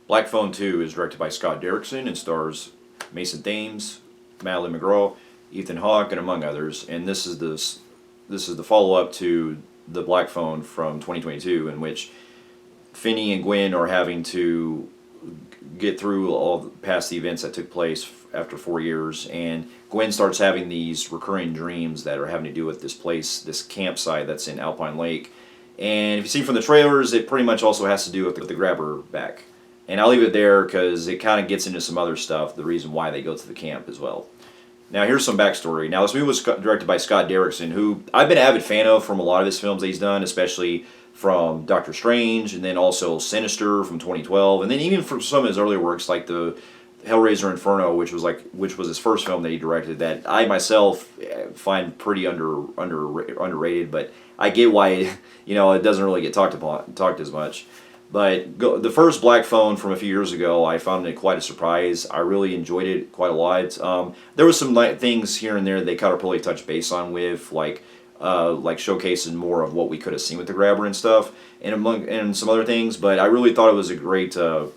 Black Phone 2 is directed by Scott Derrickson and stars Mason Thames, Madeline McGraw, Ethan Hawke, and among others. And this is the follow up to the Black Phone from 2022, in which Finney and Gwen are having to get through all past the events that took place after 4 years, and Gwen starts having these recurring dreams that are having to do with this place, this campsite that's in Alpine Lake. And if you see from the trailers, it pretty much also has to do with the grabber back. And I'll leave it there because it kind of gets into some other stuff, the reason why they go to the camp as well. Now, here's some backstory. Now, this movie was directed by Scott Derrickson, who I've been an avid fan of from a lot of his films that he's done, especially from Doctor Strange, and then also Sinister from 2012, and then even from some of his earlier works like the Hellraiser Inferno, which was his first film that he directed, that I myself find pretty underrated, but I get why it doesn't really get talked as much. But the first Black Phone from a few years ago, I found it quite a surprise. I really enjoyed it quite a lot. There was some things here and there they kind of probably touched base on with, like showcasing more of what we could have seen with the grabber and stuff, and some other things. But I really thought it was a great, kind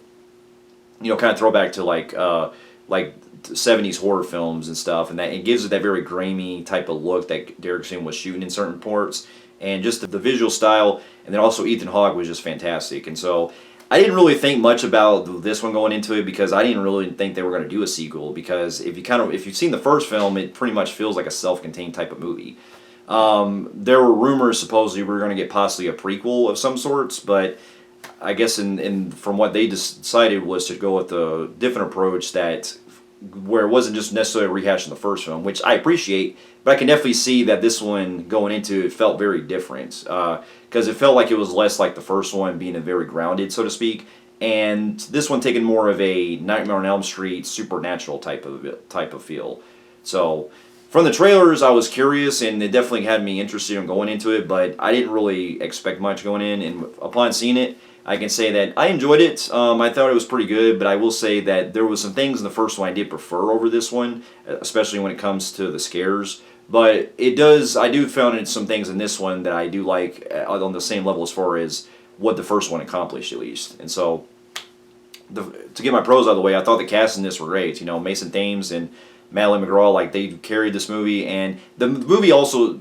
of throwback to like 70s horror films and stuff, and that it gives it that very grainy type of look that Derrickson was shooting in certain parts, and just the visual style, and then also Ethan Hawke was just fantastic. And so I didn't really think much about this one going into it because I didn't really think they were going to do a sequel, because if you've seen the first film, it pretty much feels like a self-contained type of movie. There were rumors supposedly we were going to get possibly a prequel of some sorts, but I guess from what they decided was to go with a different approach where it wasn't just necessarily rehashing the first film, which I appreciate, but I can definitely see that this one going into it felt very different, because it felt like it was less like the first one, being a very grounded, so to speak, and this one taking more of a Nightmare on Elm Street supernatural type of feel. So from the trailers, I was curious, and it definitely had me interested in going into it, but I didn't really expect much going in, and upon seeing it, I can say that I enjoyed it. I thought it was pretty good, but I will say that there was some things in the first one I did prefer over this one, especially when it comes to the scares. But I do found some things in this one that I do like on the same level as far as what the first one accomplished, at least. And so, to get my pros out of the way, I thought the cast in this were great. Mason Thames and Madeline McGraw, they carried this movie, and the movie also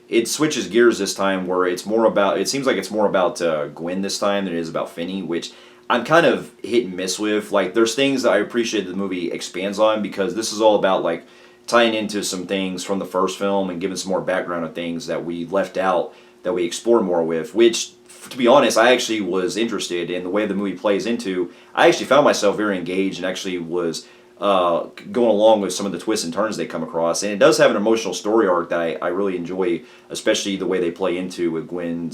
it switches gears this time, where it seems like it's more about Gwen this time than it is about Finney, which I'm kind of hit and miss with. There's things that I appreciate the movie expands on, because this is all about tying into some things from the first film and giving some more background on things that we left out, that we explored more with, which, to be honest, I actually was interested in the way the movie plays into. I actually found myself very engaged and actually was going along with some of the twists and turns they come across, and it does have an emotional story arc that I really enjoy, especially the way they play into with Gwen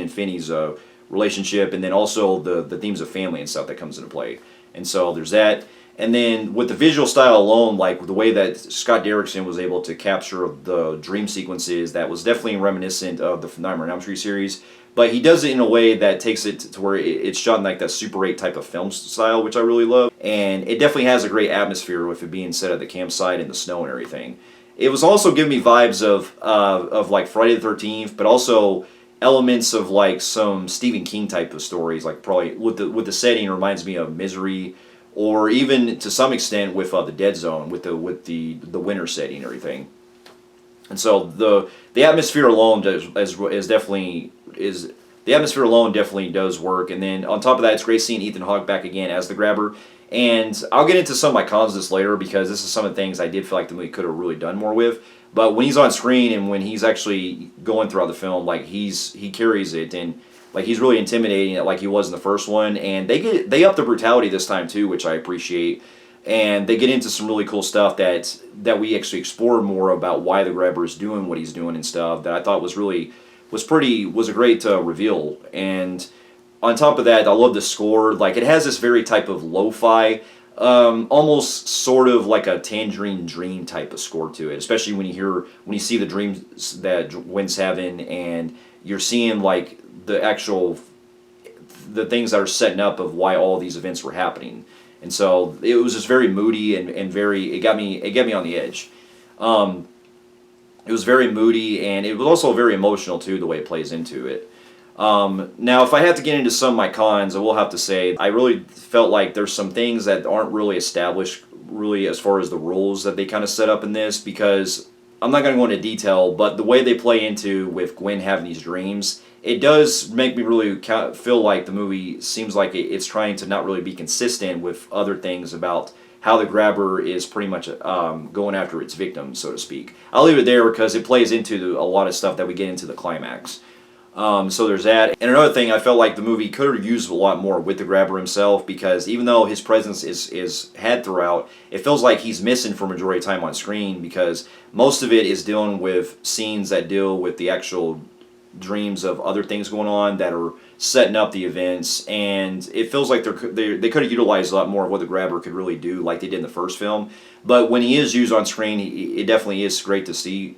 and Finney's relationship, and then also the themes of family and stuff that comes into play. And so there's that. And then with the visual style alone, the way that Scott Derrickson was able to capture the dream sequences, that was definitely reminiscent of the Nightmare on Elm Street series. But he does it in a way that takes it to where it's shot in that Super 8 type of film style, which I really love. And it definitely has a great atmosphere with it being set at the campsite and the snow and everything. It was also giving me vibes of Friday the 13th, but also elements of some Stephen King type of stories, probably with the setting reminds me of Misery, or even to some extent with the Dead Zone, with the winter setting and everything. And so the atmosphere alone definitely does work. And then on top of that, it's great seeing Ethan Hawke back again as the grabber. And I'll get into some of my cons of this later, because this is some of the things I did feel like the movie could have really done more with. But when he's on screen and when he's actually going throughout the film, he carries it, and he's really intimidating, like he was in the first one. And they up the brutality this time too, which I appreciate. And they get into some really cool stuff that we actually explore more about why the grabber is doing what he's doing and stuff, that I thought was a great reveal. And on top of that, I love the score. It has this very type of lo-fi, almost sort of like a Tangerine Dream type of score to it, especially when you see the dreams that Gwen's having, and you're seeing the things that are setting up of why all these events were happening. And so it was just very moody and very, it got me on the edge. It was very moody, and it was also very emotional too, the way it plays into it. Now, if I have to get into some of my cons, I will have to say I really felt like there's some things that aren't really established, really, as far as the rules that they kind of set up in this, because I'm not going to go into detail, but the way they play into with Gwen having these dreams, it does make me really feel like the movie seems like it's trying to not really be consistent with other things about how the grabber is pretty much going after its victim, so to speak. I'll leave it there because it plays into a lot of stuff that we get into the climax. So there's that. And another thing, I felt like the movie could have used a lot more with the grabber himself, because even though his presence is had throughout, it feels like he's missing for majority of time on screen, because most of it is dealing with scenes that deal with the actual dreams of other things going on that are setting up the events, and it feels like they could have utilized a lot more of what the grabber could really do, like they did in the first film. But when he is used on screen, it definitely is great to see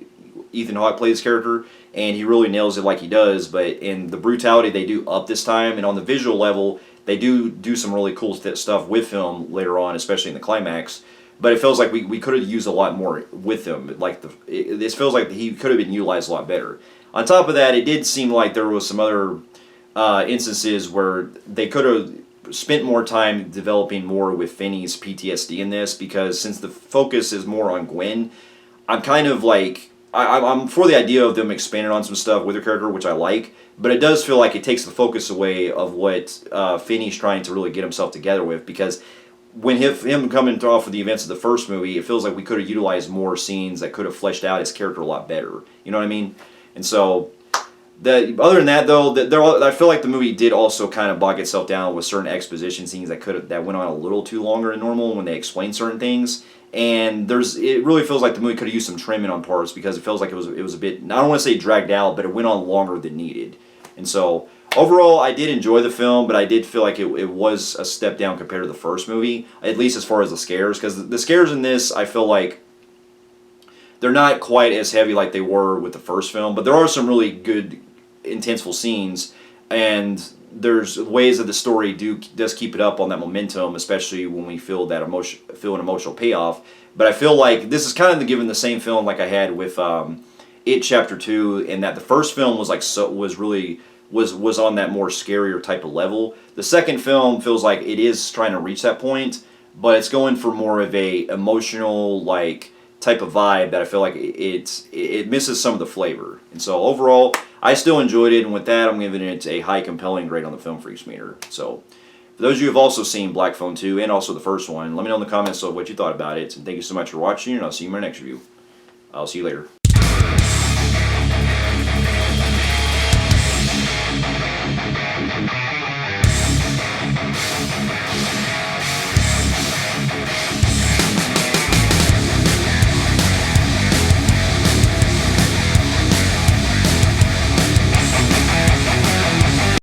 Ethan Hawke play this character, and he really nails it like he does. But in the brutality, they do up this time, and on the visual level, they do some really cool stuff with him later on, especially in the climax. But it feels like we could have used a lot more with him. Like this feels like he could have been utilized a lot better. On top of that, it did seem like there was some other instances where they could have spent more time developing more with Finney's PTSD in this, because since the focus is more on Gwen, I'm kind of like, I'm for the idea of them expanding on some stuff with her character, which I like, but it does feel like it takes the focus away of what Finney's trying to really get himself together with, because when him coming off of the events of the first movie, it feels like we could have utilized more scenes that could have fleshed out his character a lot better. You know what I mean? And so, other than that, though, I feel like the movie did also kind of bog itself down with certain exposition scenes that went on a little too longer than normal when they explained certain things. And it really feels like the movie could have used some trimming on parts, because it feels like it was a bit, I don't want to say dragged out, but it went on longer than needed. And so, overall, I did enjoy the film, but I did feel like it was a step down compared to the first movie, at least as far as the scares, because the scares in this, I feel like they're not quite as heavy like they were with the first film, but there are some really good, intenseful scenes, and there's ways that the story does keep it up on that momentum, especially when we feel that an emotional payoff. But I feel like this is kind of given the same film like I had with It Chapter 2, in that the first film was on that more scarier type of level. The second film feels like it is trying to reach that point, but it's going for more of a emotional type of vibe that I feel like it misses some of the flavor. And so overall, I still enjoyed it, and with that, I'm giving it a high compelling grade on the Film Freaks meter. So for those of you who have also seen Black Phone 2 and also the first one, let me know in the comments of what you thought about it, and thank you so much for watching, and I'll see you in my next review. I'll see you later.